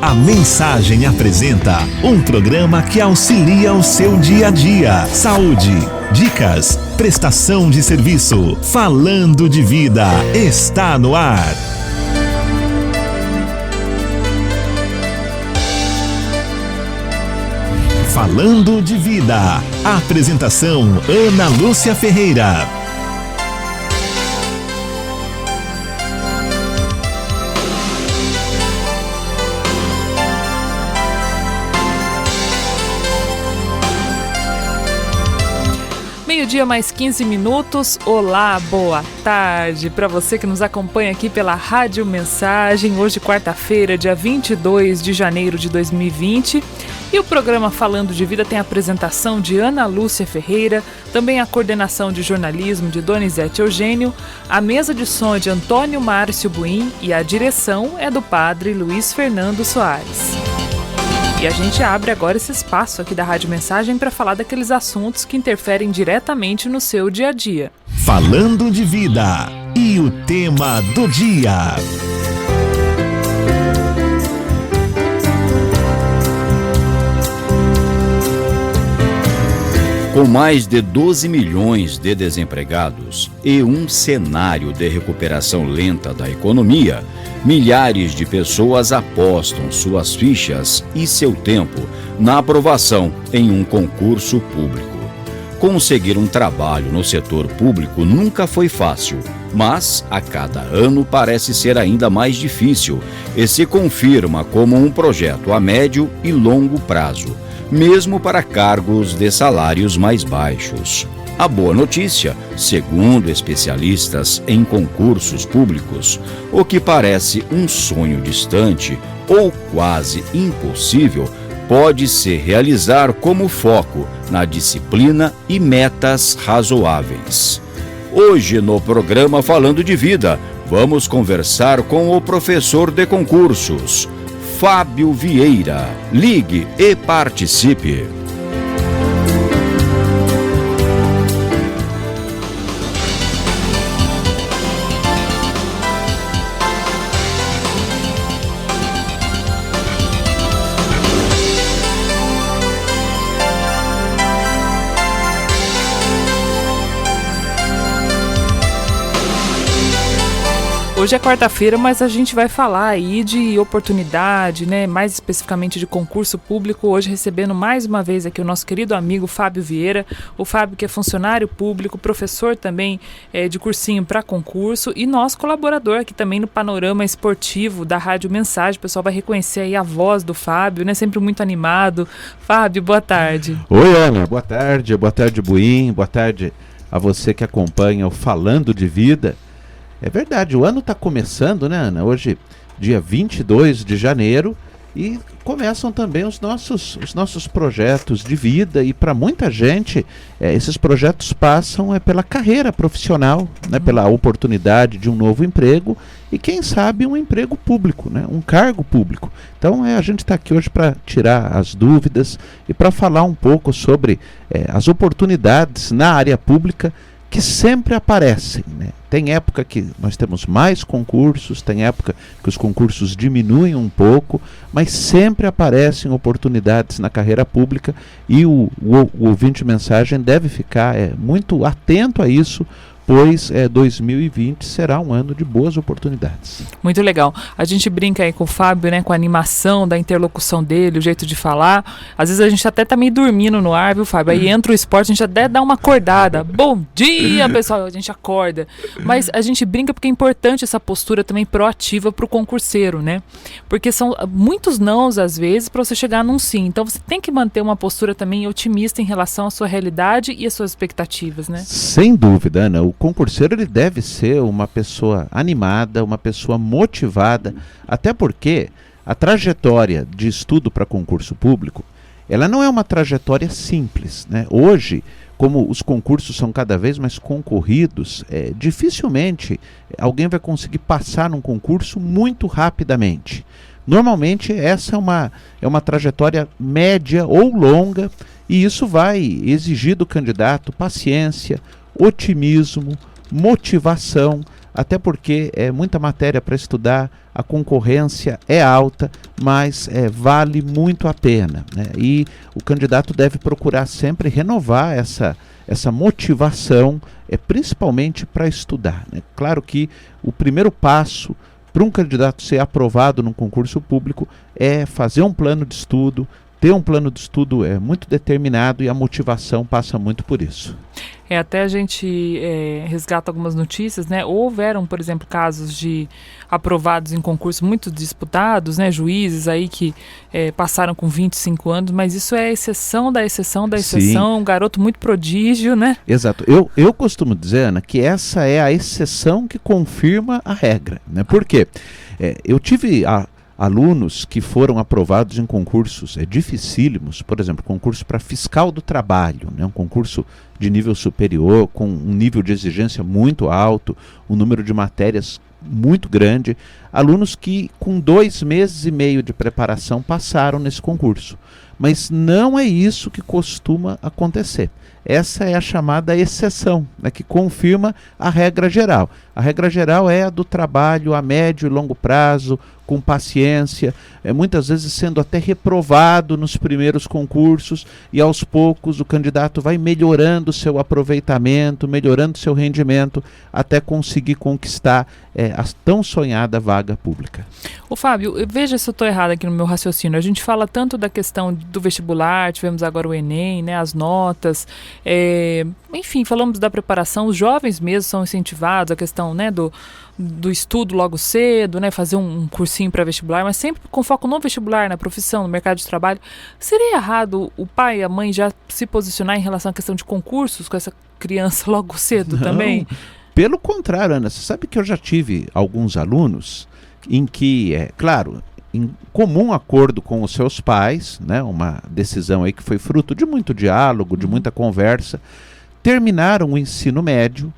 A Mensagem apresenta um programa que auxilia o seu dia a dia. Saúde, dicas, prestação de serviço. Falando de Vida está no ar. Falando de Vida. Apresentação Ana Lúcia Ferreira. Meio-dia mais 15 minutos. Olá, boa tarde para você que nos acompanha aqui pela Rádio Mensagem. Hoje, quarta-feira, dia 22 de janeiro de 2020. E o programa Falando de Vida tem a apresentação de Ana Lúcia Ferreira, também a coordenação de jornalismo de Donizete Eugênio, a mesa de som é de Antônio Márcio Buim e a direção é do padre Luiz Fernando Soares. E a gente abre agora esse espaço aqui da Rádio Mensagem para falar daqueles assuntos que interferem diretamente no seu dia a dia. Falando de Vida e o tema do dia. Com mais de 12 milhões de desempregados e um cenário de recuperação lenta da economia, milhares de pessoas apostam suas fichas e seu tempo na aprovação em um concurso público. Conseguir um trabalho no setor público nunca foi fácil, mas a cada ano parece ser ainda mais difícil e se confirma como um projeto a médio e longo prazo, mesmo para cargos de salários mais baixos. A boa notícia, segundo especialistas em concursos públicos, o que parece um sonho distante ou quase impossível pode se realizar como foco na disciplina e metas razoáveis. Hoje, no programa Falando de Vida, vamos conversar com o professor de concursos, Fábio Vieira. Ligue e participe. Hoje é quarta-feira, mas a gente vai falar aí de oportunidade, né? Mais especificamente de concurso público. Hoje recebendo mais uma vez aqui o nosso querido amigo Fábio Vieira. O Fábio que é funcionário público, professor também de cursinho para concurso e nosso colaborador aqui também no panorama esportivo da Rádio Mensagem. O pessoal vai reconhecer aí a voz do Fábio, né? Sempre muito animado. Fábio, boa tarde. Oi, Ana. Boa tarde Buim. Boa tarde a você que acompanha o Falando de Vida. É verdade, o ano está começando, né, Ana? Hoje, dia 22 de janeiro, e começam também os nossos projetos de vida, e para muita gente, esses projetos passam pela carreira profissional, né, pela oportunidade de um novo emprego, e quem sabe um emprego público, né, um cargo público. Então a gente está aqui hoje para tirar as dúvidas e para falar um pouco sobre as oportunidades na área pública que sempre aparecem, né? Tem época que nós temos mais concursos, tem época que os concursos diminuem um pouco, mas sempre aparecem oportunidades na carreira pública e o ouvinte de mensagem deve ficar muito atento a isso, pois 2020 será um ano de boas oportunidades. Muito legal. A gente brinca aí com o Fábio, né, com a animação da interlocução dele, o jeito de falar. Às vezes a gente até tá meio dormindo no ar, viu, Fábio? Aí entra o esporte, a gente até dá uma acordada. Bom dia, pessoal! A gente acorda. Mas a gente brinca porque é importante essa postura também proativa pro concurseiro, né? Porque são muitos nãos, às vezes, para você chegar num sim. Então você tem que manter uma postura também otimista em relação à sua realidade e às suas expectativas, né? Sem dúvida, Ana. O concurseiro ele deve ser uma pessoa animada, uma pessoa motivada, até porque a trajetória de estudo para concurso público, ela não é uma trajetória simples, né? Hoje, como os concursos são cada vez mais concorridos, dificilmente alguém vai conseguir passar num concurso muito rapidamente. Normalmente essa é uma trajetória média ou longa, e isso vai exigir do candidato paciência, otimismo, motivação, até porque é muita matéria para estudar, a concorrência é alta, mas vale muito a pena, né? E o candidato deve procurar sempre renovar essa motivação, principalmente para estudar, né? Claro que o primeiro passo para um candidato ser aprovado num concurso público é fazer um plano de estudo, ter um plano de estudo muito determinado, e a motivação passa muito por isso. Até a gente resgata algumas notícias, né? Houveram, por exemplo, casos de aprovados em concursos muito disputados, né? Juízes aí que passaram com 25 anos, mas isso é a exceção da exceção da exceção, um garoto muito prodígio, né? Exato. Eu costumo dizer, Ana, que essa é a exceção que confirma a regra, né? Por quê? Eu tive alunos que foram aprovados em concursos dificílimos, por exemplo, concurso para fiscal do trabalho, né, um concurso de nível superior, com um nível de exigência muito alto, um número de matérias muito grande, alunos que com 2 meses e meio de preparação passaram nesse concurso. Mas não é isso que costuma acontecer. Essa é a chamada exceção, né, que confirma a regra geral. A regra geral é a do trabalho a médio e longo prazo, com paciência, muitas vezes sendo até reprovado nos primeiros concursos, e aos poucos o candidato vai melhorando seu aproveitamento, melhorando seu rendimento, até conseguir conquistar a tão sonhada vaga pública. Ô Fábio, veja se eu estou errado aqui no meu raciocínio. A gente fala tanto da questão do vestibular, tivemos agora o Enem, né, as notas, enfim, falamos da preparação, os jovens mesmo são incentivados, a questão, né, do estudo logo cedo, né, fazer um cursinho para vestibular, mas sempre com foco no vestibular, na profissão, no mercado de trabalho. Seria errado o pai e a mãe já se posicionar em relação à questão de concursos com essa criança logo cedo também? Pelo contrário, Ana, você sabe que eu já tive alguns alunos em que, claro, em comum acordo com os seus pais, né, uma decisão aí que foi fruto de muito diálogo, de muita conversa, terminaram o ensino médio.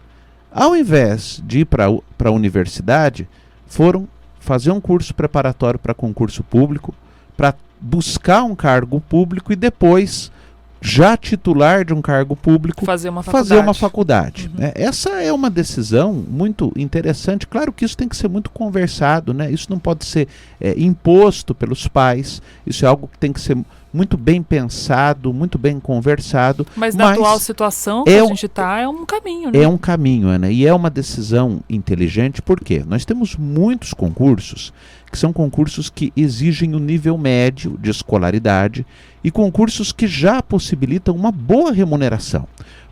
Ao invés de ir para a universidade, foram fazer um curso preparatório para concurso público, para buscar um cargo público e depois, já titular de um cargo público, fazer uma faculdade. Uhum. Essa é uma decisão muito interessante. Claro que isso tem que ser muito conversado, né? Isso não pode ser imposto pelos pais, isso é algo que tem que ser muito bem pensado, muito bem conversado. Mas na atual situação que a gente está, é um caminho, né? É um caminho, Ana, e é uma decisão inteligente, porque nós temos muitos concursos que são concursos que exigem o nível médio de escolaridade e concursos que já possibilitam uma boa remuneração.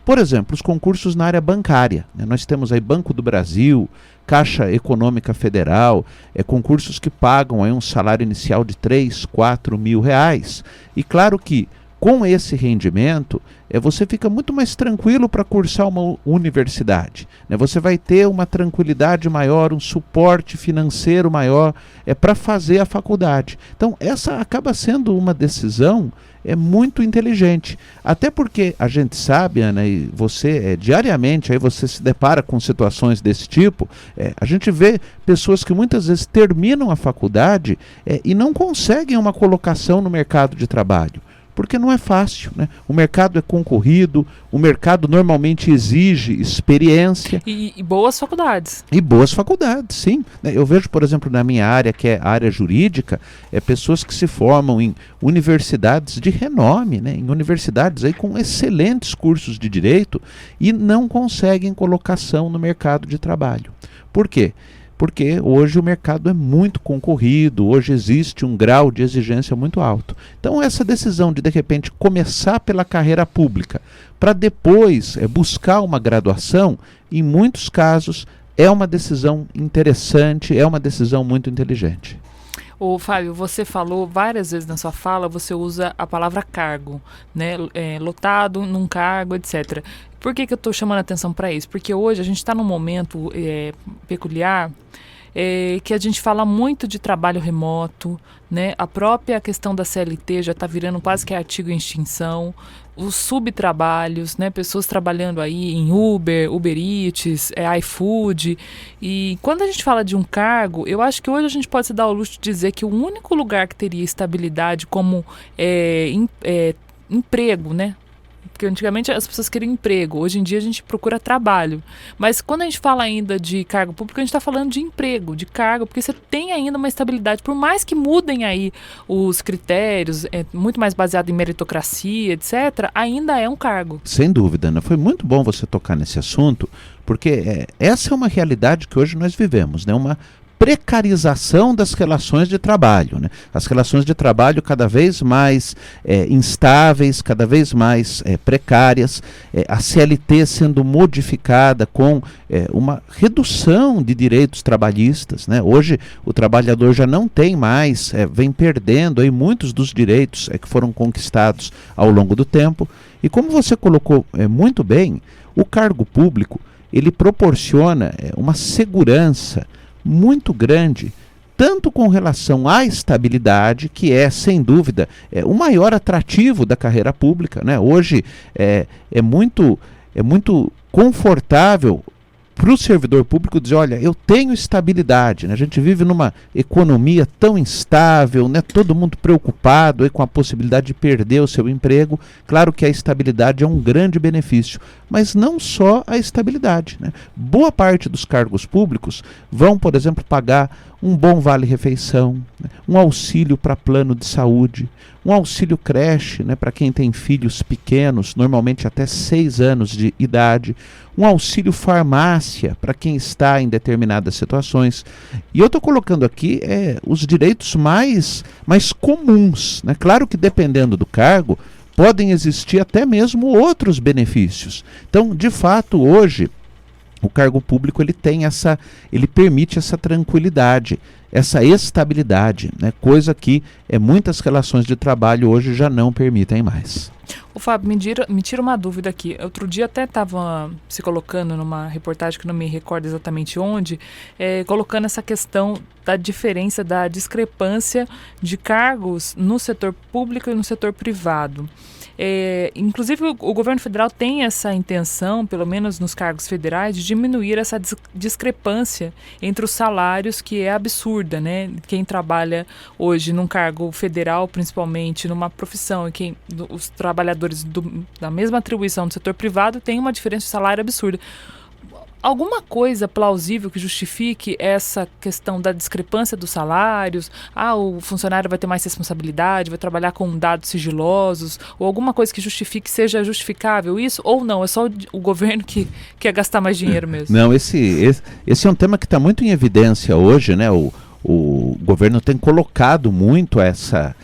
Por exemplo, os concursos na área bancária, né? Nós temos aí Banco do Brasil, Caixa Econômica Federal, concursos que pagam aí um salário inicial de 3, 4 mil reais. E claro que com esse rendimento, você fica muito mais tranquilo para cursar uma universidade, né? Você vai ter uma tranquilidade maior, um suporte financeiro maior para fazer a faculdade. Então, essa acaba sendo uma decisão muito inteligente. Até porque a gente sabe, Ana, e você diariamente aí você se depara com situações desse tipo, a gente vê pessoas que muitas vezes terminam a faculdade e não conseguem uma colocação no mercado de trabalho. Porque não é fácil, né? O mercado é concorrido, o mercado normalmente exige experiência. E boas faculdades. E boas faculdades, sim. Eu vejo, por exemplo, na minha área, que é a área jurídica, pessoas que se formam em universidades de renome, né? Em universidades aí com excelentes cursos de direito e não conseguem colocação no mercado de trabalho. Por quê? Porque hoje o mercado é muito concorrido, hoje existe um grau de exigência muito alto. Então essa decisão de repente, começar pela carreira pública, para depois buscar uma graduação, em muitos casos é uma decisão interessante, é uma decisão muito inteligente. Ô Fábio, você falou várias vezes na sua fala, você usa a palavra cargo, né? Lotado num cargo, etc. Por que eu estou chamando a atenção para isso? Porque hoje a gente está num momento peculiar, que a gente fala muito de trabalho remoto, né? A própria questão da CLT já está virando quase que artigo em extinção. Os subtrabalhos, né? Pessoas trabalhando aí em Uber Eats, iFood. E quando a gente fala de um cargo, eu acho que hoje a gente pode se dar ao luxo de dizer que o único lugar que teria estabilidade como emprego, né? porque antigamente as pessoas queriam emprego, hoje em dia a gente procura trabalho. Mas quando a gente fala ainda de cargo público, a gente está falando de emprego, de cargo, porque você tem ainda uma estabilidade. Por mais que mudem aí os critérios, é muito mais baseado em meritocracia, etc., ainda é um cargo. Sem dúvida, Ana. Foi muito bom você tocar nesse assunto, porque essa é uma realidade que hoje nós vivemos, né? Uma precarização das relações de trabalho, né? As relações de trabalho cada vez mais instáveis, cada vez mais precárias, a CLT sendo modificada com uma redução de direitos trabalhistas, né? Hoje o trabalhador já não tem mais, vem perdendo aí muitos dos direitos que foram conquistados ao longo do tempo. E como você colocou muito bem, o cargo público ele proporciona uma segurança muito grande, tanto com relação à estabilidade, que é, sem dúvida, o maior atrativo da carreira pública, né? Hoje é muito confortável para o servidor público dizer, olha, eu tenho estabilidade, né? A gente vive numa economia tão instável, né? Todo mundo preocupado aí com a possibilidade de perder o seu emprego. Claro que a estabilidade é um grande benefício, mas não só a estabilidade, né? Boa parte dos cargos públicos vão, por exemplo, pagar um bom vale-refeição, né? Um auxílio para plano de saúde, um auxílio creche, né, para quem tem filhos pequenos, normalmente até 6 anos de idade, um auxílio farmácia para quem está em determinadas situações. E eu estou colocando aqui os direitos mais comuns, né? Claro que dependendo do cargo, podem existir até mesmo outros benefícios. Então, de fato, hoje, o cargo público ele permite essa tranquilidade, essa estabilidade, né? Coisa que muitas relações de trabalho hoje já não permitem mais. O Fábio, me tira uma dúvida aqui. Outro dia até estava se colocando numa reportagem que não me recordo exatamente onde, colocando essa questão da diferença, da discrepância de cargos no setor público e no setor privado. Inclusive o governo federal tem essa intenção, pelo menos nos cargos federais, de diminuir essa discrepância entre os salários, que é absurda, né? Quem trabalha hoje num cargo federal, principalmente numa profissão, e os trabalhadores da mesma atribuição do setor privado tem uma diferença de salário absurda. Alguma coisa plausível que justifique essa questão da discrepância dos salários? O funcionário vai ter mais responsabilidade, vai trabalhar com dados sigilosos, ou alguma coisa que justifique, seja justificável isso? Ou não, é só o governo que quer gastar mais dinheiro mesmo? Não, esse é um tema que está muito em evidência hoje, né? O governo tem colocado muito essa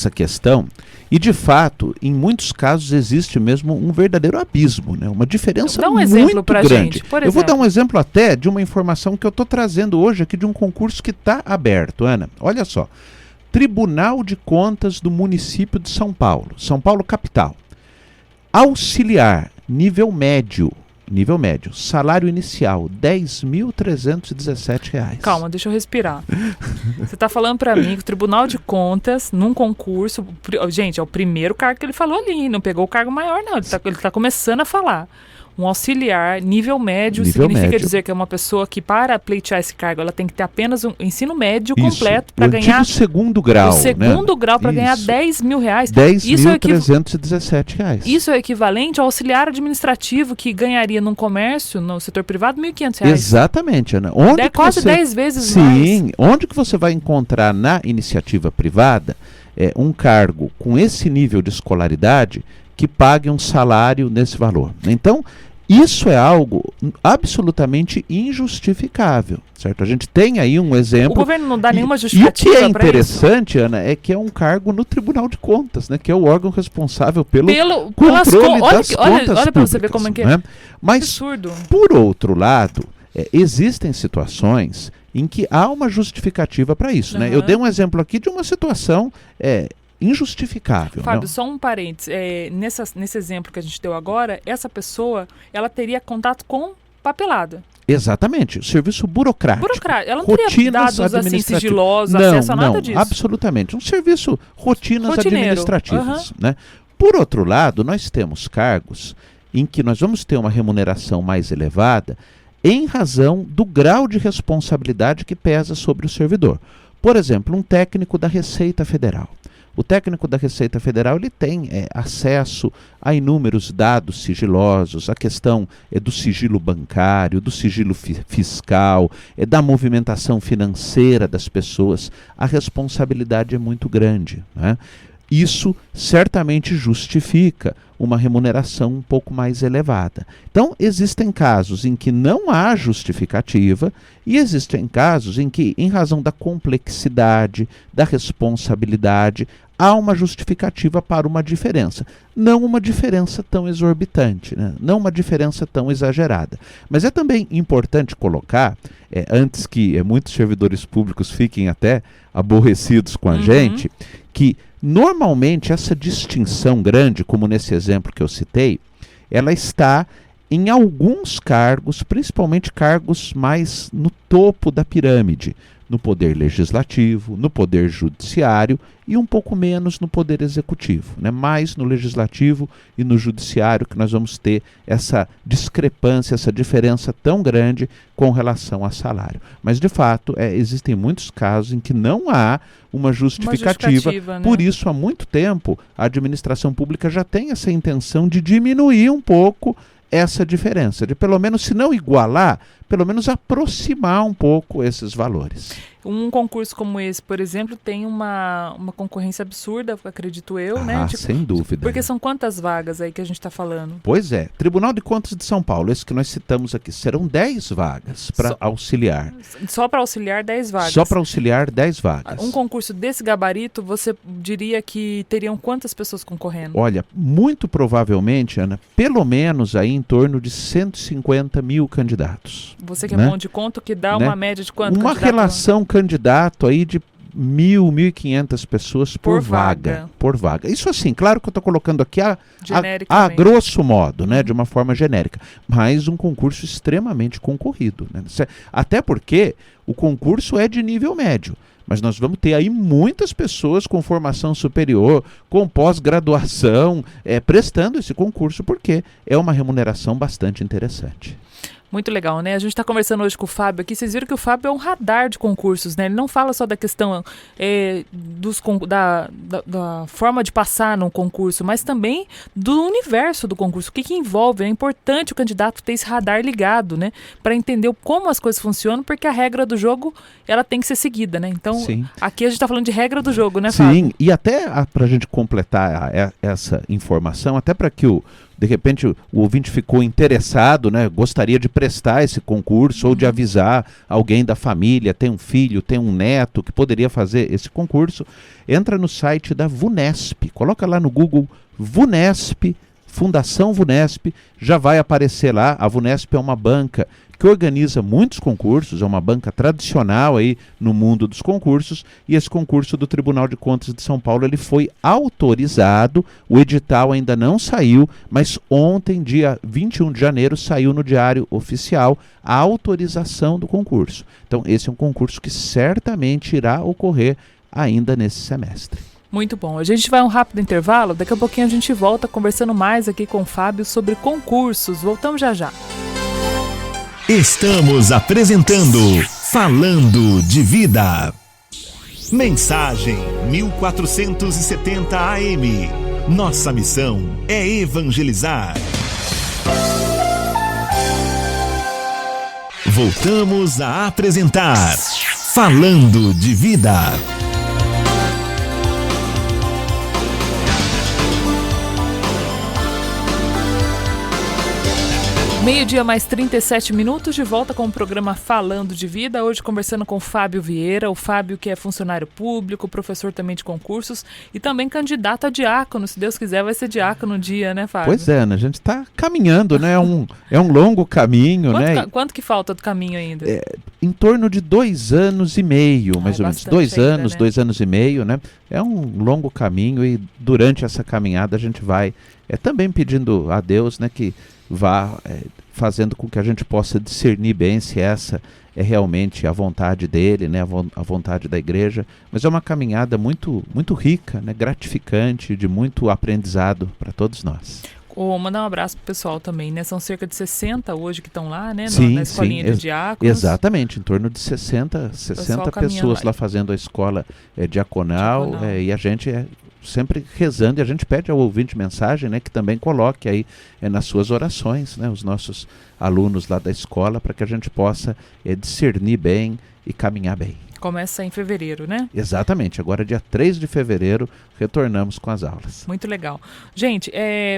questão. E, de fato, em muitos casos existe mesmo um verdadeiro abismo, né? Uma diferença Dá um exemplo muito pra grande. Gente, por exemplo. Eu vou dar um exemplo até de uma informação que eu estou trazendo hoje aqui de um concurso que está aberto, Ana. Olha só. Tribunal de Contas do município de São Paulo capital. Auxiliar, nível médio, salário inicial, R$10.317. Calma, deixa eu respirar. Você está falando para mim que o Tribunal de Contas, num concurso, gente, é o primeiro cargo que ele falou ali, não pegou o cargo maior não, ele tá começando a falar. Um auxiliar, nível médio, significa dizer que é uma pessoa que, para pleitear esse cargo, ela tem que ter apenas um ensino médio completo para ganhar... O segundo grau, grau para ganhar R$10.000. R$10.317. Isso é equivalente ao auxiliar administrativo que ganharia num comércio, no setor privado, R$1.500. Exatamente, Ana. Quase 10 vezes mais. Sim, onde que você vai encontrar na iniciativa privada um cargo com esse nível de escolaridade que pague um salário nesse valor? Então, isso é algo absolutamente injustificável, certo? A gente tem aí um exemplo... O governo não dá nenhuma justificativa. E o que é interessante, Ana, é que é um cargo no Tribunal de Contas, né? Que é o órgão responsável pelo controle das contas olha para você ver como é que é. Né? Mas, absurdo. Por outro lado, existem situações em que há uma justificativa para isso, né? Eu dei um exemplo aqui de uma situação... injustificável. Fábio, não? só um parênteses. Nesse exemplo que a gente deu agora, essa pessoa, ela teria contato com papelada. Exatamente, o serviço burocrático. Ela não teria dados assim sigilosos, acesso a nada disso. Absolutamente, um serviço rotineiro. Administrativas. Né? Por outro lado, nós temos cargos em que nós vamos ter uma remuneração mais elevada em razão do grau de responsabilidade que pesa sobre o servidor. Por exemplo, um técnico da Receita Federal. O técnico da Receita Federal ele tem acesso a inúmeros dados sigilosos, a questão do sigilo bancário, do sigilo fiscal, da movimentação financeira das pessoas. A responsabilidade é muito grande, né? Isso certamente justifica uma remuneração um pouco mais elevada. Então, existem casos em que não há justificativa e existem casos em que, em razão da complexidade, da responsabilidade, há uma justificativa para uma diferença. Não uma diferença tão exorbitante, né? Não uma diferença tão exagerada. Mas é também importante colocar, antes que muitos servidores públicos fiquem até aborrecidos com a gente, que normalmente essa distinção grande, como nesse exemplo que eu citei, ela está em alguns cargos, principalmente cargos mais no topo da pirâmide, no poder legislativo, no poder judiciário e um pouco menos no poder executivo, né? Mais no legislativo e no judiciário que nós vamos ter essa discrepância, essa diferença tão grande com relação a salário. Mas, de fato, existem muitos casos em que não há uma justificativa. Né? Por isso, há muito tempo, a administração pública já tem essa intenção de diminuir um pouco essa diferença, de pelo menos, se não igualar, pelo menos aproximar um pouco esses valores. Um concurso como esse, por exemplo, tem uma concorrência absurda, acredito eu, né? Sem dúvida. Porque são quantas vagas aí que a gente está falando? Pois é. Tribunal de Contas de São Paulo, esse que nós citamos aqui, serão 10 vagas para auxiliar. Só para auxiliar 10 vagas? Só para auxiliar 10 vagas. Um concurso desse gabarito, você diria que teriam quantas pessoas concorrendo? Olha, muito provavelmente, Ana, pelo menos aí em torno de 150 mil candidatos. Você que é bom de conta, que dá uma média de quanto? Uma relação candidato aí de 1.500 pessoas por vaga. Isso assim, claro que eu estou colocando aqui a grosso modo, né, de uma forma genérica, mas um concurso extremamente concorrido, né? Até porque o concurso é de nível médio. Mas nós vamos ter aí muitas pessoas com formação superior, com pós-graduação, prestando esse concurso, porque é uma remuneração bastante interessante. Muito legal, né? A gente está conversando hoje com o Fábio aqui. Vocês viram que o Fábio é um radar de concursos, né? Ele não fala só da questão da forma de passar num concurso, mas também do universo do concurso. O que envolve? É importante o candidato ter esse radar ligado, né? Para entender como as coisas funcionam, porque a regra do jogo, ela tem que ser seguida, né? Então, sim, aqui a gente está falando de regra do jogo, né, Fábio? Sim, e até para a gente completar essa informação, até para que de repente o ouvinte ficou interessado, né? Gostaria de prestar esse concurso ou de avisar alguém da família, tem um filho, tem um neto que poderia fazer esse concurso. Entra no site da VUNESP, coloca lá no Google VUNESP, Fundação VUNESP, já vai aparecer lá. A VUNESP é uma banca que organiza muitos concursos, é uma banca tradicional aí no mundo dos concursos, e esse concurso do Tribunal de Contas de São Paulo ele foi autorizado, o edital ainda não saiu, mas ontem, dia 21 de janeiro, saiu no Diário Oficial a autorização do concurso. Então esse é um concurso que certamente irá ocorrer ainda nesse semestre. Muito bom. A gente vai a um rápido intervalo, daqui a pouquinho a gente volta conversando mais aqui com o Fábio sobre concursos. Voltamos já já. Estamos apresentando Falando de Vida. Mensagem 1470 AM. Nossa missão é evangelizar. Voltamos a apresentar Falando de Vida. Meio-dia mais 37 minutos, de volta com o programa Falando de Vida, hoje conversando com o Fábio Vieira, o Fábio que é funcionário público, professor também de concursos e também candidato a diácono, se Deus quiser vai ser diácono um dia, né, Fábio? Pois é, Ana, a gente está caminhando, né, é um longo caminho, né? Quanto que falta do caminho ainda? Em torno de 2 anos e meio, mais ou menos, 2 anos, né? 2 anos e meio, né? É um longo caminho e durante essa caminhada a gente vai também pedindo a Deus, né, que vá fazendo com que a gente possa discernir bem se essa é realmente a vontade dele, né, a vontade da igreja, mas é uma caminhada muito, muito rica, né, gratificante, de muito aprendizado para todos nós. Mandar um abraço pro pessoal também, né? São cerca de 60 hoje que estão lá, né? Na escolinha de diáconos. Exatamente, em torno de 60 pessoas lá fazendo a escola diaconal. E a gente sempre rezando, e a gente pede ao ouvinte mensagem, né, que também coloque aí nas suas orações, né, os nossos alunos lá da escola, para que a gente possa discernir bem e caminhar bem. Começa em fevereiro, né? Exatamente, agora dia 3 de fevereiro retornamos com as aulas. Muito legal. Gente,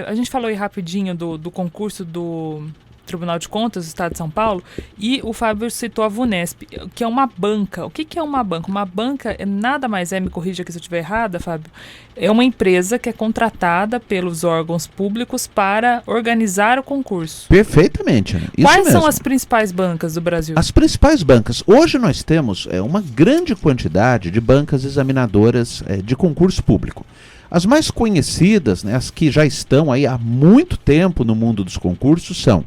a gente falou aí rapidinho do concurso do Tribunal de Contas do Estado de São Paulo, e o Fábio citou a VUNESP, que é uma banca. O que é uma banca? Uma banca nada mais me corrija aqui se eu estiver errada, Fábio, é uma empresa que é contratada pelos órgãos públicos para organizar o concurso. Perfeitamente, Ana. Isso Quais mesmo. são as principais bancas do Brasil? As principais bancas. Hoje nós temos uma grande quantidade de bancas examinadoras de concurso público. As mais conhecidas, né, as que já estão aí há muito tempo no mundo dos concursos, são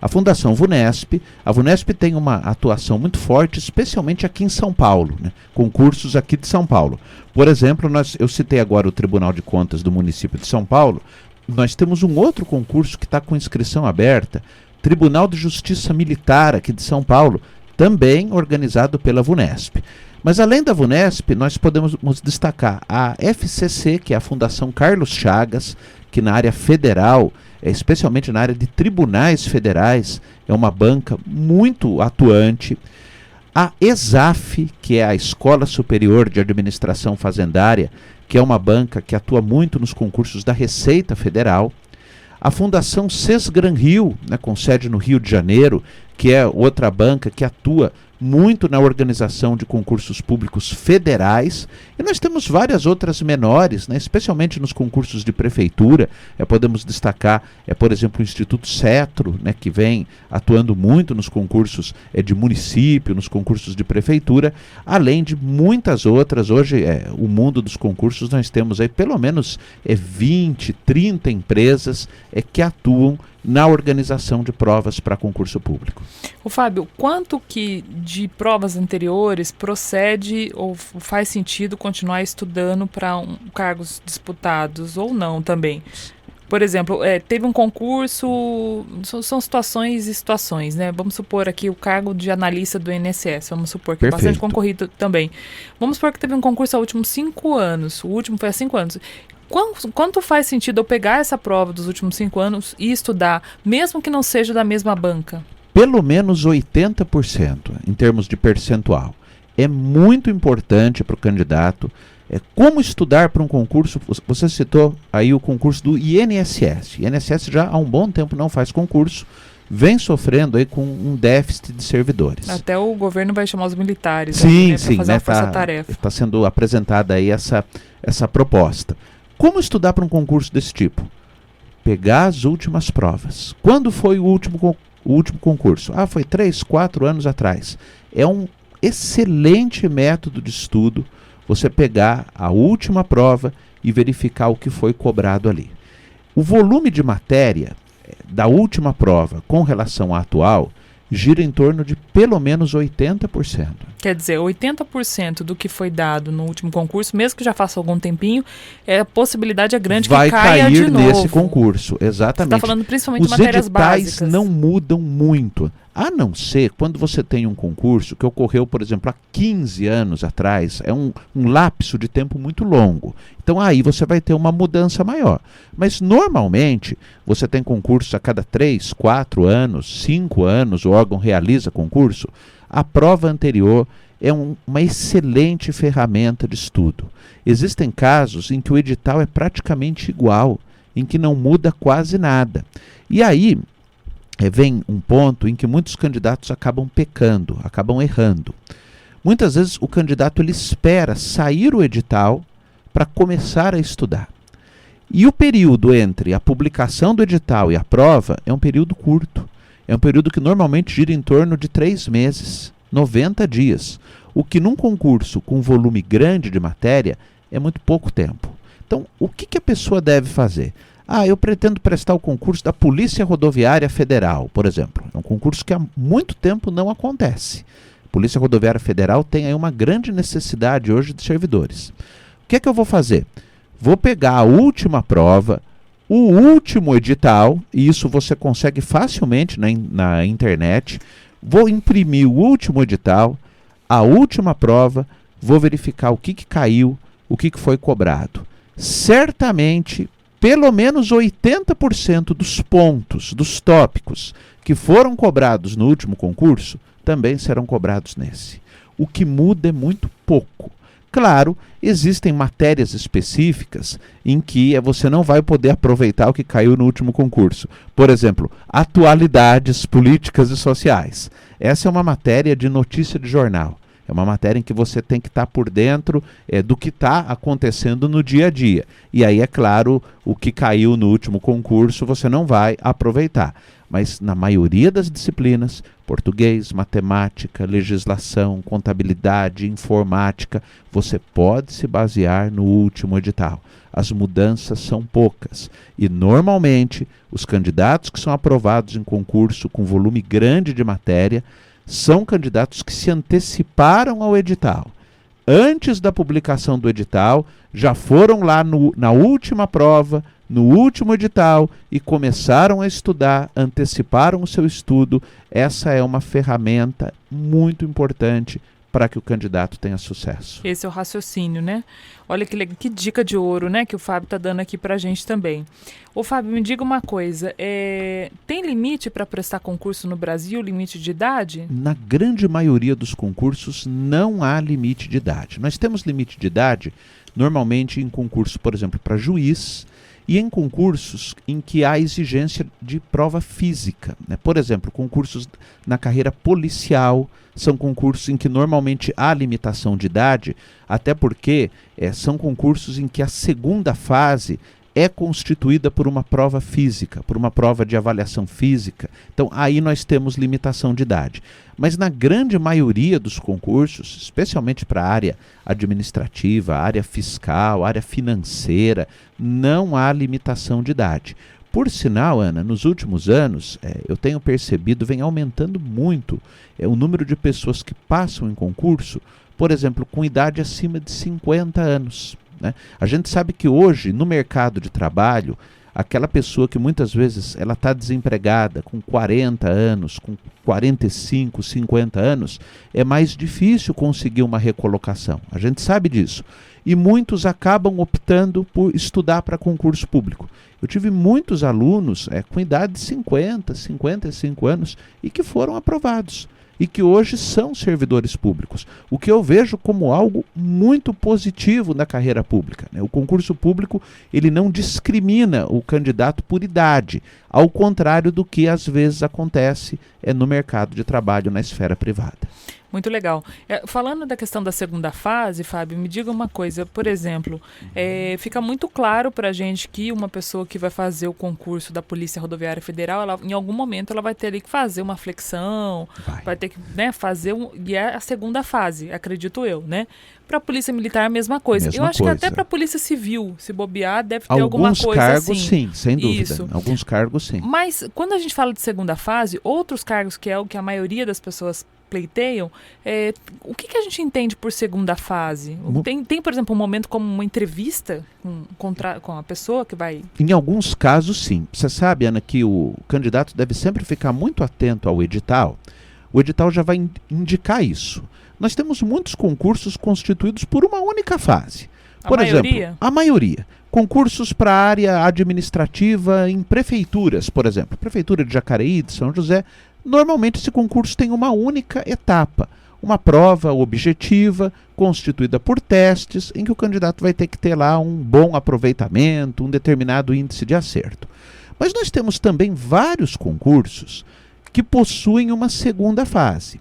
a Fundação VUNESP. A VUNESP tem uma atuação muito forte, especialmente aqui em São Paulo, né? Concursos aqui de São Paulo. Por exemplo, eu citei agora o Tribunal de Contas do município de São Paulo. Nós temos um outro concurso que está com inscrição aberta, Tribunal de Justiça Militar aqui de São Paulo, também organizado pela VUNESP. Mas além da VUNESP, nós podemos destacar a FCC, que é a Fundação Carlos Chagas, que na área federal, especialmente na área de tribunais federais, é uma banca muito atuante. A ESAF, que é a Escola Superior de Administração Fazendária, que é uma banca que atua muito nos concursos da Receita Federal. A Fundação Sesgran Rio, né, com sede no Rio de Janeiro, que é outra banca que atua muito na organização de concursos públicos federais, e nós temos várias outras menores, né, especialmente nos concursos de prefeitura. Podemos destacar, por exemplo, o Instituto Cetro, né, que vem atuando muito nos concursos de município, nos concursos de prefeitura, além de muitas outras. Hoje, o mundo dos concursos, nós temos aí pelo menos 20, 30 empresas que atuam na organização de provas para concurso público. O Fábio, quanto que de provas anteriores procede ou faz sentido continuar estudando para cargos disputados ou não também? Por exemplo, teve um concurso, são situações e situações, né? Vamos supor aqui o cargo de analista do INSS, vamos supor que é bastante concorrido também. Vamos supor que teve um concurso há últimos 5 anos, o último foi há 5 anos. Quanto faz sentido eu pegar essa prova dos últimos 5 anos e estudar, mesmo que não seja da mesma banca? Pelo menos 80% em termos de percentual. É muito importante para o candidato. Como estudar para um concurso? Você citou aí o concurso do INSS. O INSS já há um bom tempo não faz concurso, vem sofrendo aí com um déficit de servidores. Até o governo vai chamar os militares para fazer uma força-tarefa. Está sendo apresentada aí essa proposta. Como estudar para um concurso desse tipo? Pegar as últimas provas. Quando foi o último concurso? Foi 3, 4 anos atrás. É um excelente método de estudo você pegar a última prova e verificar o que foi cobrado ali. O volume de matéria da última prova com relação à atual gira em torno de pelo menos 80%. Quer dizer, 80% do que foi dado no último concurso, mesmo que já faça algum tempinho, a possibilidade é grande que caia de novo. Vai cair nesse concurso, exatamente. Você está falando principalmente de matérias básicas. Os editais não mudam muito, a não ser quando você tem um concurso que ocorreu, por exemplo, há 15 anos atrás, é um lapso de tempo muito longo. Então aí você vai ter uma mudança maior. Mas normalmente você tem concursos a cada 3, 4 anos, 5 anos, o órgão realiza concurso. A prova anterior é uma excelente ferramenta de estudo. Existem casos em que o edital é praticamente igual, em que não muda quase nada. E aí vem um ponto em que muitos candidatos acabam pecando, acabam errando. Muitas vezes o candidato ele espera sair o edital para começar a estudar. E o período entre a publicação do edital e a prova é um período curto. É um período que normalmente gira em torno de 3 meses, 90 dias. O que num concurso com volume grande de matéria é muito pouco tempo. Então, o que a pessoa deve fazer? Eu pretendo prestar o concurso da Polícia Rodoviária Federal, por exemplo. É um concurso que há muito tempo não acontece. A Polícia Rodoviária Federal tem aí uma grande necessidade hoje de servidores. O que eu vou fazer? Vou pegar a última prova, o último edital, e isso você consegue facilmente na internet. Vou imprimir o último edital, a última prova, vou verificar o que caiu, o que foi cobrado. certamente pelo menos 80% dos pontos, dos tópicos que foram cobrados no último concurso, também serão cobrados nesse. O que muda é muito pouco. Claro, existem matérias específicas em que você não vai poder aproveitar o que caiu no último concurso. Por exemplo, atualidades políticas e sociais. Essa é uma matéria de notícia de jornal. É uma matéria em que você tem que estar por dentro do que está acontecendo no dia a dia. E aí, é claro, o que caiu no último concurso você não vai aproveitar. Mas na maioria das disciplinas, português, matemática, legislação, contabilidade, informática, você pode se basear no último edital. As mudanças são poucas e, normalmente, os candidatos que são aprovados em concurso com volume grande de matéria são candidatos que se anteciparam ao edital. Antes da publicação do edital, já foram lá na última prova, no último edital e começaram a estudar, anteciparam o seu estudo. Essa é uma ferramenta muito importante para que o candidato tenha sucesso. Esse é o raciocínio, né? Olha que dica de ouro, né, que o Fábio está dando aqui para a gente também. Ô Fábio, me diga uma coisa, tem limite para prestar concurso no Brasil, limite de idade? Na grande maioria dos concursos não há limite de idade. Nós temos limite de idade normalmente em concurso, por exemplo, para juiz, e em concursos em que há exigência de prova física, né? Por exemplo, concursos na carreira policial são concursos em que normalmente há limitação de idade, até porque são concursos em que a segunda fase é constituída por uma prova física, por uma prova de avaliação física. Então, aí nós temos limitação de idade. Mas na grande maioria dos concursos, especialmente para a área administrativa, área fiscal, área financeira, não há limitação de idade. Por sinal, Ana, nos últimos anos, eu tenho percebido, vem aumentando muito o número de pessoas que passam em concurso, por exemplo, com idade acima de 50 anos. Né? A gente sabe que hoje, no mercado de trabalho, aquela pessoa que muitas vezes ela está desempregada com 40 anos, com 45, 50 anos, é mais difícil conseguir uma recolocação. A gente sabe disso. E muitos acabam optando por estudar para concurso público. Eu tive muitos alunos com idade de 50, 55 anos e que foram aprovados. E que hoje são servidores públicos, o que eu vejo como algo muito positivo na carreira pública, né? O concurso público ele não discrimina o candidato por idade, ao contrário do que às vezes acontece no mercado de trabalho na esfera privada. Muito legal. Falando da questão da segunda fase, Fábio, me diga uma coisa. Por exemplo, fica muito claro para a gente que uma pessoa que vai fazer o concurso da Polícia Rodoviária Federal, em algum momento ela vai ter ali que fazer uma flexão, vai ter que fazer e é a segunda fase, acredito eu, né? Para a Polícia Militar a mesma coisa. Eu acho que até para a Polícia Civil, se bobear, deve ter alguma coisa assim. Alguns cargos sim, sem dúvida. Isso. Alguns cargos sim. Mas quando a gente fala de segunda fase, outros cargos que é o que a maioria das pessoas pleiteiam, o que a gente entende por segunda fase? Tem, por exemplo, um momento como uma entrevista com a pessoa que vai... Em alguns casos, sim. Você sabe, Ana, que o candidato deve sempre ficar muito atento ao edital. O edital já vai indicar isso. Nós temos muitos concursos constituídos por uma única fase. Por exemplo, a maioria. Concursos para a área administrativa em prefeituras, por exemplo. Prefeitura de Jacareí, de São José. Normalmente esse concurso tem uma única etapa, uma prova objetiva, constituída por testes, em que o candidato vai ter que ter lá um bom aproveitamento, um determinado índice de acerto. Mas nós temos também vários concursos que possuem uma segunda fase.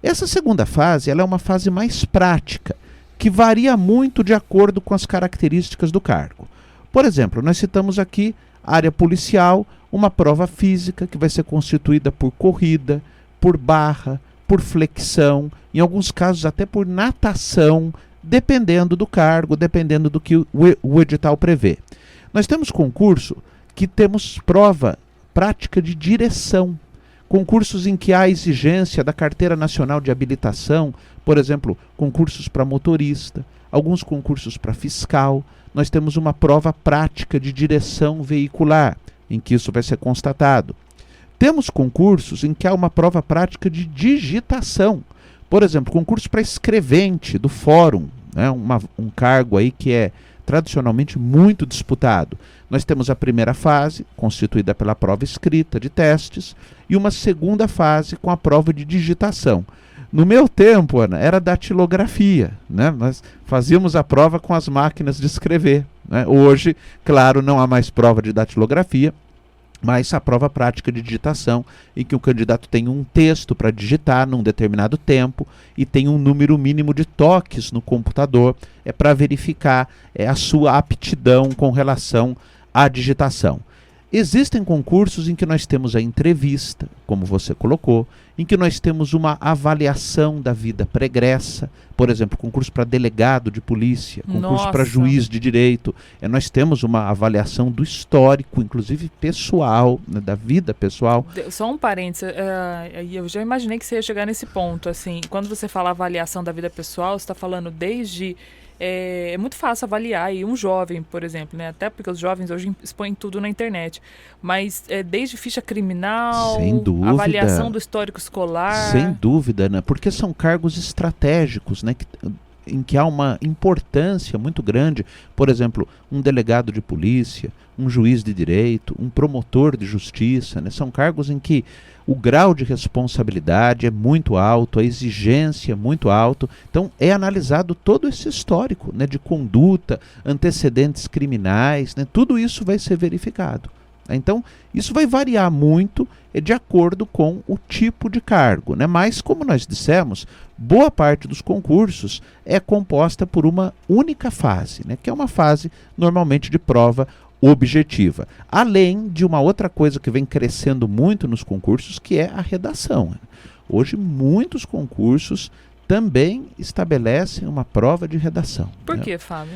Essa segunda fase ela é uma fase mais prática, que varia muito de acordo com as características do cargo. Por exemplo, nós citamos aqui a área policial, uma prova física que vai ser constituída por corrida, por barra, por flexão, em alguns casos até por natação, dependendo do cargo, dependendo do que o edital prevê. Nós temos concurso que temos prova prática de direção, concursos em que há exigência da Carteira Nacional de Habilitação, por exemplo, concursos para motorista, alguns concursos para fiscal. Nós temos uma prova prática de direção veicular, em que isso vai ser constatado. Temos concursos em que há uma prova prática de digitação. Por exemplo, concurso para escrevente do fórum, né? Um cargo aí que é tradicionalmente muito disputado. Nós temos a primeira fase, constituída pela prova escrita de testes, e uma segunda fase com a prova de digitação. No meu tempo, Ana, era datilografia, né? Nós fazíamos a prova com as máquinas de escrever, né? Hoje, claro, não há mais prova de datilografia, mas a prova prática de digitação, em que o candidato tem um texto para digitar num determinado tempo e tem um número mínimo de toques no computador, para verificar a sua aptidão com relação à digitação. Existem concursos em que nós temos a entrevista, como você colocou, em que nós temos uma avaliação da vida pregressa, por exemplo, concurso para delegado de polícia, concurso para juiz de direito. Nós temos uma avaliação do histórico, inclusive pessoal, né, da vida pessoal. Só um parênteses, eu já imaginei que você ia chegar nesse ponto. Assim, quando você fala avaliação da vida pessoal, você está falando desde... É muito fácil avaliar aí um jovem, por exemplo, né? Até porque os jovens hoje expõem tudo na internet. Mas desde ficha criminal, sem dúvida, avaliação do histórico escolar... Sem dúvida, né? Porque são cargos estratégicos, né? Em que há uma importância muito grande. Por exemplo, um delegado de polícia, um juiz de direito, um promotor de justiça, né? São cargos em que o grau de responsabilidade é muito alto, a exigência é muito alto. Então é analisado todo esse histórico, né, de conduta, antecedentes criminais, né? Tudo isso vai ser verificado. Então isso vai variar muito de acordo com o tipo de cargo, né? Mas, como nós dissemos, boa parte dos concursos é composta por uma única fase, né? Que é uma fase normalmente de prova objetiva, além de uma outra coisa que vem crescendo muito nos concursos, que é a redação. Hoje muitos concursos também estabelecem uma prova de redação. Por que, Fábio?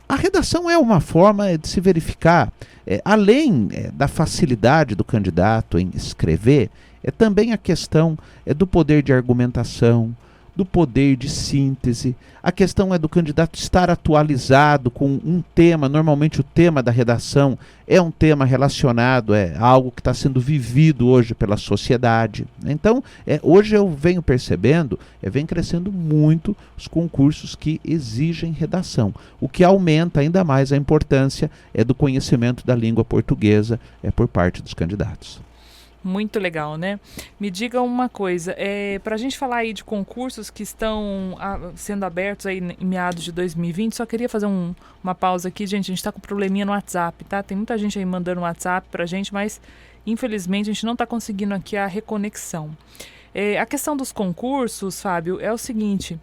A redação é uma forma de se verificar, além da facilidade do candidato em escrever, também a questão do poder de argumentação, do poder de síntese. A questão é do candidato estar atualizado com um tema. Normalmente o tema da redação é um tema relacionado a algo que está sendo vivido hoje pela sociedade. Então, hoje eu venho percebendo, vem crescendo muito os concursos que exigem redação, o que aumenta ainda mais a importância do conhecimento da língua portuguesa por parte dos candidatos. Muito legal, né? Me diga uma coisa, para a gente falar aí de concursos que estão sendo abertos aí em meados de 2020, só queria fazer uma pausa aqui, gente. A gente está com um probleminha no WhatsApp, tá? Tem muita gente aí mandando WhatsApp pra gente, mas infelizmente a gente não está conseguindo aqui a reconexão. A questão dos concursos, Fábio, é o seguinte: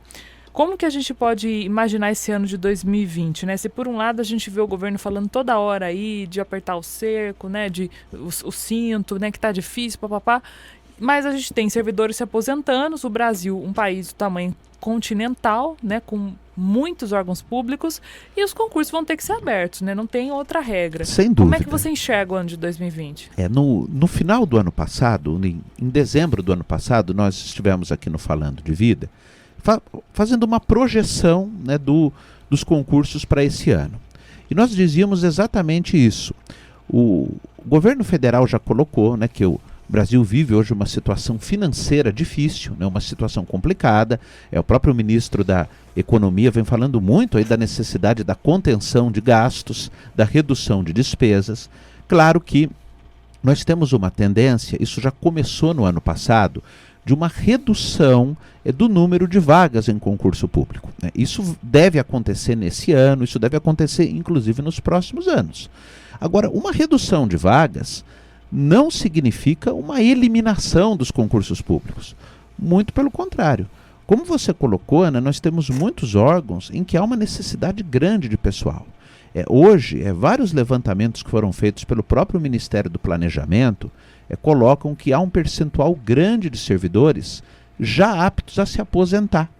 como que a gente pode imaginar esse ano de 2020, né? Se por um lado a gente vê o governo falando toda hora aí de apertar o cerco, né? O cinto, né? Que tá difícil, papapá. Mas a gente tem servidores se aposentando. O Brasil, um país do tamanho continental, né? Com muitos órgãos públicos, e os concursos vão ter que ser abertos, né? Não tem outra regra. Sem dúvida. Como é que você enxerga o ano de 2020? No final do ano passado, em dezembro do ano passado, nós estivemos aqui no Falando de Vida, fazendo uma projeção, né, dos concursos para esse ano. E nós dizíamos exatamente isso. O governo federal já colocou, né, que o Brasil vive hoje uma situação financeira difícil, né, uma situação complicada. O próprio ministro da Economia vem falando muito aí da necessidade da contenção de gastos, da redução de despesas. Claro que nós temos uma tendência, isso já começou no ano passado, de uma redução do número de vagas em concurso público. Isso deve acontecer nesse ano, isso deve acontecer inclusive nos próximos anos. Agora, uma redução de vagas não significa uma eliminação dos concursos públicos. Muito pelo contrário. Como você colocou, Ana, nós temos muitos órgãos em que há uma necessidade grande de pessoal. Hoje, vários levantamentos que foram feitos pelo próprio Ministério do Planejamento colocam que há um percentual grande de servidores já aptos a se aposentar,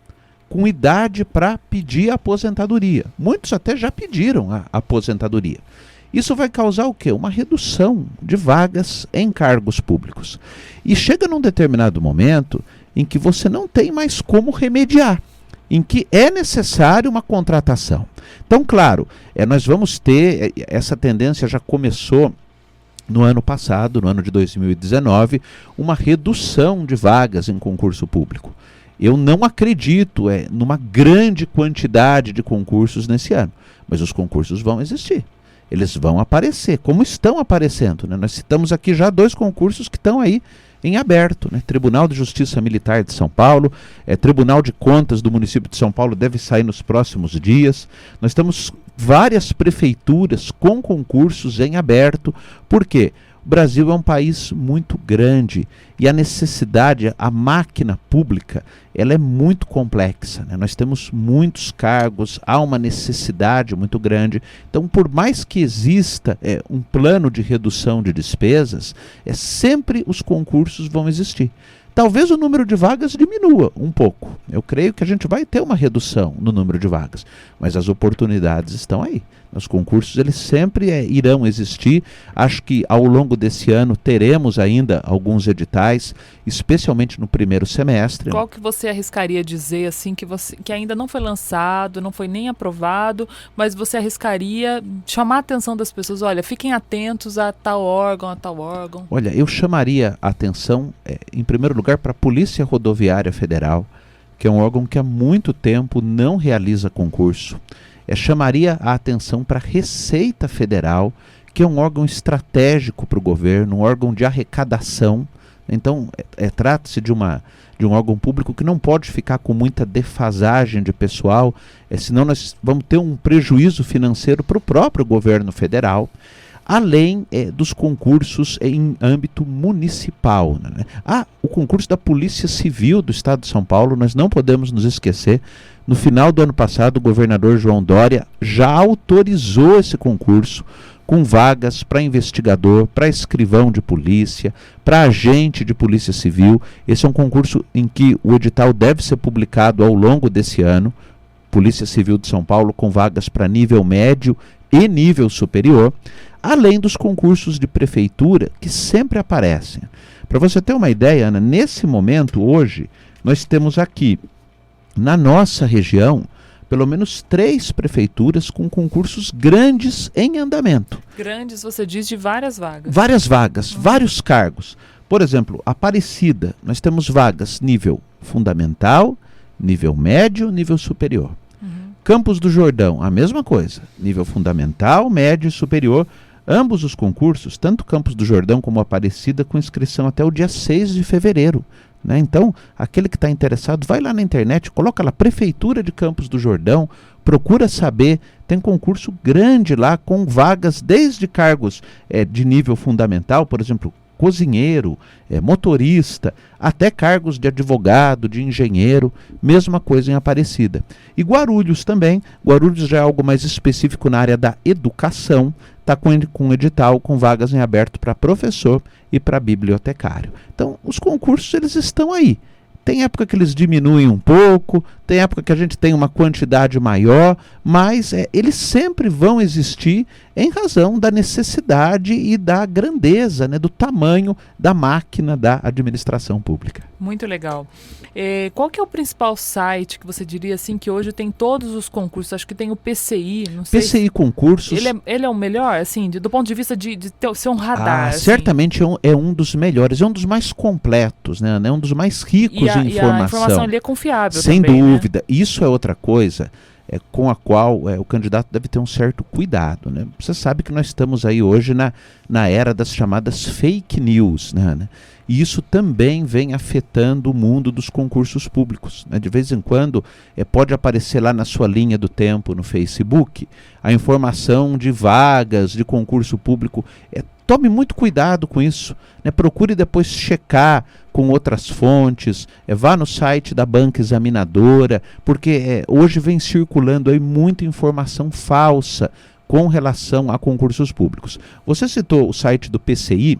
com idade para pedir a aposentadoria. Muitos até já pediram a aposentadoria. Isso vai causar o quê? Uma redução de vagas em cargos públicos. E chega num determinado momento em que você não tem mais como remediar, em que é necessário uma contratação. Então, claro, nós vamos ter, essa tendência já começou no ano passado, no ano de 2019, uma redução de vagas em concurso público. Eu não acredito numa grande quantidade de concursos nesse ano, mas os concursos vão existir. Eles vão aparecer, como estão aparecendo, né? Nós citamos aqui já 2 concursos que estão aí em aberto, né? Tribunal de Justiça Militar de São Paulo, Tribunal de Contas do município de São Paulo deve sair nos próximos dias. Nós temos várias prefeituras com concursos em aberto. Por quê? O Brasil é um país muito grande e a necessidade, a máquina pública, ela é muito complexa, né? Nós temos muitos cargos, há uma necessidade muito grande. Então, por mais que exista um plano de redução de despesas, sempre os concursos vão existir. Talvez o número de vagas diminua um pouco. Eu creio que a gente vai ter uma redução no número de vagas, mas as oportunidades estão aí. Os concursos eles sempre irão existir. Acho que ao longo desse ano teremos ainda alguns editais, especialmente no primeiro semestre. Qual que você arriscaria dizer assim que ainda não foi lançado, não foi nem aprovado, mas você arriscaria chamar a atenção das pessoas? Olha, fiquem atentos a tal órgão, a tal órgão. Olha, eu chamaria a atenção, em primeiro lugar, para a Polícia Rodoviária Federal, que é um órgão que há muito tempo não realiza concurso. Chamaria a atenção para a Receita Federal, que é um órgão estratégico para o governo, um órgão de arrecadação. Então, trata-se de um órgão público que não pode ficar com muita defasagem de pessoal, senão nós vamos ter um prejuízo financeiro para o próprio governo federal, além dos concursos em âmbito municipal, né? O concurso da Polícia Civil do Estado de São Paulo, nós não podemos nos esquecer. No final do ano passado, o governador João Dória já autorizou esse concurso com vagas para investigador, para escrivão de polícia, para agente de polícia civil. Esse é um concurso em que o edital deve ser publicado ao longo desse ano. Polícia Civil de São Paulo com vagas para nível médio e nível superior, além dos concursos de prefeitura que sempre aparecem. Para você ter uma ideia, Ana, nesse momento, hoje, nós temos aqui na nossa região, pelo menos 3 prefeituras com concursos grandes em andamento. Grandes, você diz, de várias vagas. Várias vagas, vários cargos. Por exemplo, Aparecida, nós temos vagas nível fundamental, nível médio, nível superior. Campos do Jordão, a mesma coisa, nível fundamental, médio e superior. Ambos os concursos, tanto Campos do Jordão como Aparecida, com inscrição até o dia 6 de fevereiro. Né? Então, aquele que está interessado, vai lá na internet, coloca lá Prefeitura de Campos do Jordão, procura saber, tem concurso grande lá com vagas desde cargos de nível fundamental, por exemplo, cozinheiro, motorista, até cargos de advogado, de engenheiro, mesma coisa em Aparecida. E Guarulhos também, Guarulhos já é algo mais específico na área da educação, está com edital, com vagas em aberto para professor e para bibliotecário. Então, os concursos eles estão aí. Tem época que eles diminuem um pouco, tem época que a gente tem uma quantidade maior, mas eles sempre vão existir em razão da necessidade e da grandeza, né, do tamanho da máquina da administração pública. Muito legal. Qual que é o principal site que você diria assim que hoje tem todos os concursos? Acho que tem o PCI, não sei. PCI Concursos. Ele é o melhor, assim, do ponto de vista de ser um radar? Assim. Certamente é um dos melhores, é um dos mais completos, né? É um dos mais ricos em informação. E a informação ali é confiável sem também, dúvida. Né? Isso é outra coisa com a qual o candidato deve ter um certo cuidado, né? Você sabe que nós estamos aí hoje na era das chamadas fake news, né? E isso também vem afetando o mundo dos concursos públicos, né? De vez em quando pode aparecer lá na sua linha do tempo no Facebook a informação de vagas de concurso público. Tome muito cuidado com isso, né? Procure depois checar com outras fontes, vá no site da banca examinadora, porque hoje vem circulando aí muita informação falsa com relação a concursos públicos. Você citou o site do PCI.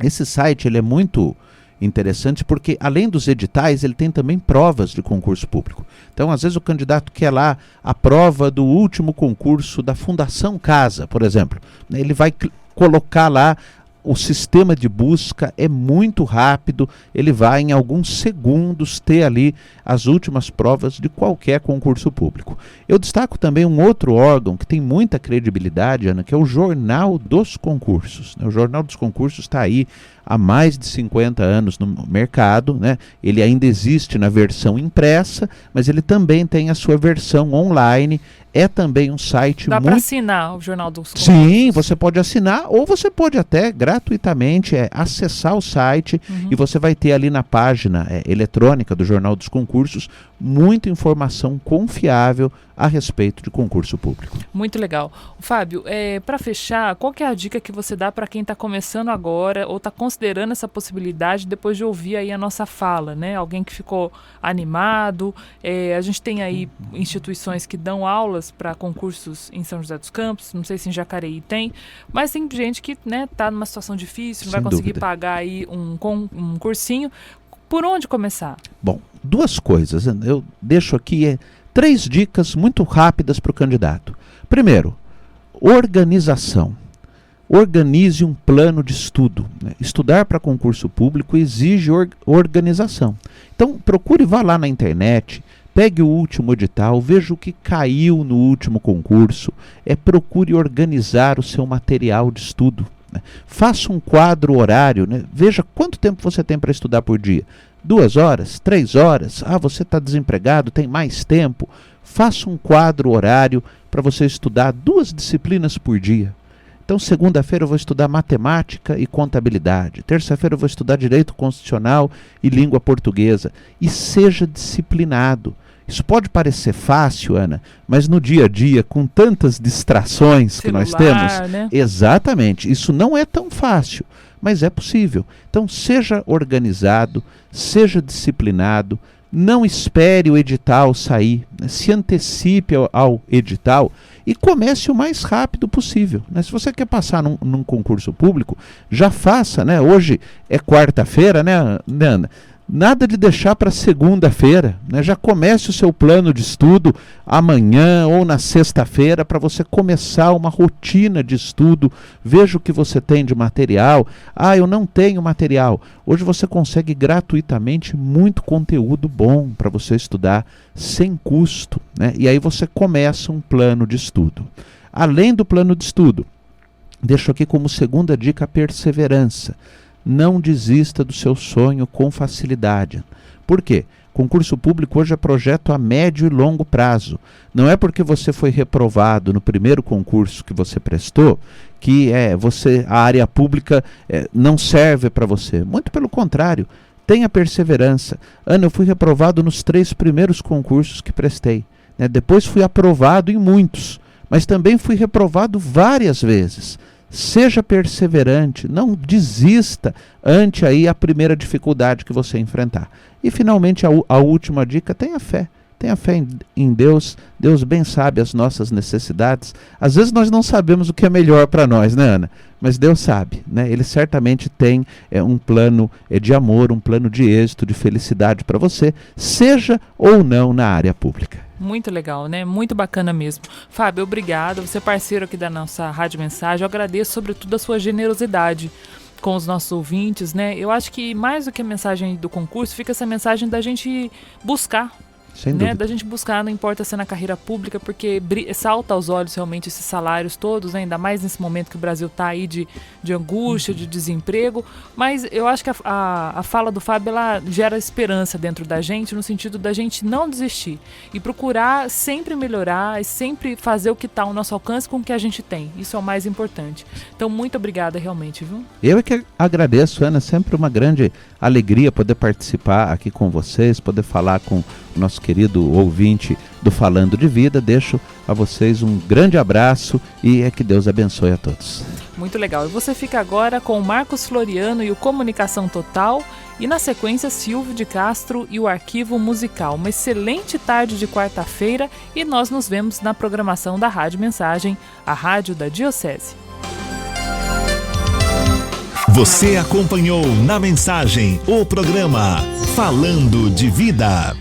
Esse site ele é muito interessante porque, além dos editais, ele tem também provas de concurso público. Então, às vezes, o candidato quer lá a prova do último concurso da Fundação Casa, por exemplo. Ele vai colocar lá o sistema de busca é muito rápido, ele vai em alguns segundos ter ali as últimas provas de qualquer concurso público. Eu destaco também um outro órgão que tem muita credibilidade, Ana, que é o Jornal dos Concursos. O Jornal dos Concursos está aí há mais de 50 anos no mercado, né? Ele ainda existe na versão impressa, mas ele também tem a sua versão online. É também um site Dá muito... para assinar o Jornal dos Concursos? Sim, você pode assinar ou você pode até gratuitamente acessar o site e você vai ter ali na página eletrônica do Jornal dos Concursos muita informação confiável a respeito de concurso público. Muito legal. Fábio, para fechar, qual que é a dica que você dá para quem está começando agora ou está considerando essa possibilidade depois de ouvir aí a nossa fala, né? Alguém que ficou animado, a gente tem aí instituições que dão aulas para concursos em São José dos Campos, não sei se em Jacareí tem, mas tem gente que está numa situação difícil, não vai conseguir pagar aí um cursinho. Por onde começar? Bom, duas coisas. Eu deixo aqui 3 dicas muito rápidas para o candidato. Primeiro, organização. Organize um plano de estudo. Né? Estudar para concurso público exige organização. Então, procure, vá lá na internet, pegue o último edital, veja o que caiu no último concurso, procure organizar o seu material de estudo. Né? Faça um quadro horário, né? Veja quanto tempo você tem para estudar por dia. 2 horas? 3 horas? Você está desempregado, tem mais tempo? Faça um quadro horário para você estudar 2 disciplinas por dia. Então, segunda-feira eu vou estudar matemática e contabilidade. Terça-feira eu vou estudar direito constitucional e língua portuguesa. E seja disciplinado. Isso pode parecer fácil, Ana, mas no dia a dia, com tantas distrações que nós temos, né? Exatamente, isso não é tão fácil, mas é possível. Então, seja organizado, seja disciplinado, não espere o edital sair, né? Se antecipe ao edital e comece o mais rápido possível. Né? Se você quer passar num concurso público, já faça, né? Hoje é quarta-feira, né, Ana? Nada de deixar para segunda-feira, né? Já comece o seu plano de estudo amanhã ou na sexta-feira para você começar uma rotina de estudo. Veja o que você tem de material. Eu não tenho material. Hoje você consegue gratuitamente muito conteúdo bom para você estudar sem custo, né? E aí você começa um plano de estudo. Além do plano de estudo, deixo aqui como segunda dica a perseverança. Não desista do seu sonho com facilidade. Por quê? Concurso público hoje é projeto a médio e longo prazo. Não é porque você foi reprovado no primeiro concurso que você prestou que a área pública não serve para você. Muito pelo contrário, tenha perseverança. Ana, eu fui reprovado nos 3 primeiros concursos que prestei. Né? Depois fui aprovado em muitos, mas também fui reprovado várias vezes. Seja perseverante, não desista ante aí a primeira dificuldade que você enfrentar. E finalmente a última dica, tenha fé. Tenha fé em Deus. Deus bem sabe as nossas necessidades. Às vezes nós não sabemos o que é melhor para nós, né, Ana? Mas Deus sabe, né? Ele certamente tem um plano de amor, um plano de êxito, de felicidade para você, seja ou não na área pública. Muito legal, né? Muito bacana mesmo. Fábio, obrigado. Você é parceiro aqui da nossa Rádio Mensagem. Eu agradeço, sobretudo, a sua generosidade com os nossos ouvintes, né? Eu acho que mais do que a mensagem do concurso, fica essa mensagem da gente buscar. Sem dúvida. Da gente buscar, não importa se é na carreira pública, porque salta aos olhos realmente esses salários todos, né? Ainda mais nesse momento que o Brasil está aí de angústia, de desemprego. Mas eu acho que a fala do Fábio, ela gera esperança dentro da gente, no sentido da gente não desistir e procurar sempre melhorar e sempre fazer o que está ao nosso alcance com o que a gente tem. Isso é o mais importante. Então, muito obrigada realmente, viu? Eu é que agradeço, Ana, sempre uma grande alegria poder participar aqui com vocês, poder falar com o nosso querido ouvinte do Falando de Vida. Deixo a vocês um grande abraço e que Deus abençoe a todos. Muito legal. E você fica agora com o Marcos Floriano e o Comunicação Total e na sequência Silvio de Castro e o Arquivo Musical. Uma excelente tarde de quarta-feira e nós nos vemos na programação da Rádio Mensagem, a rádio da Diocese. Você acompanhou na Mensagem o programa Falando de Vida.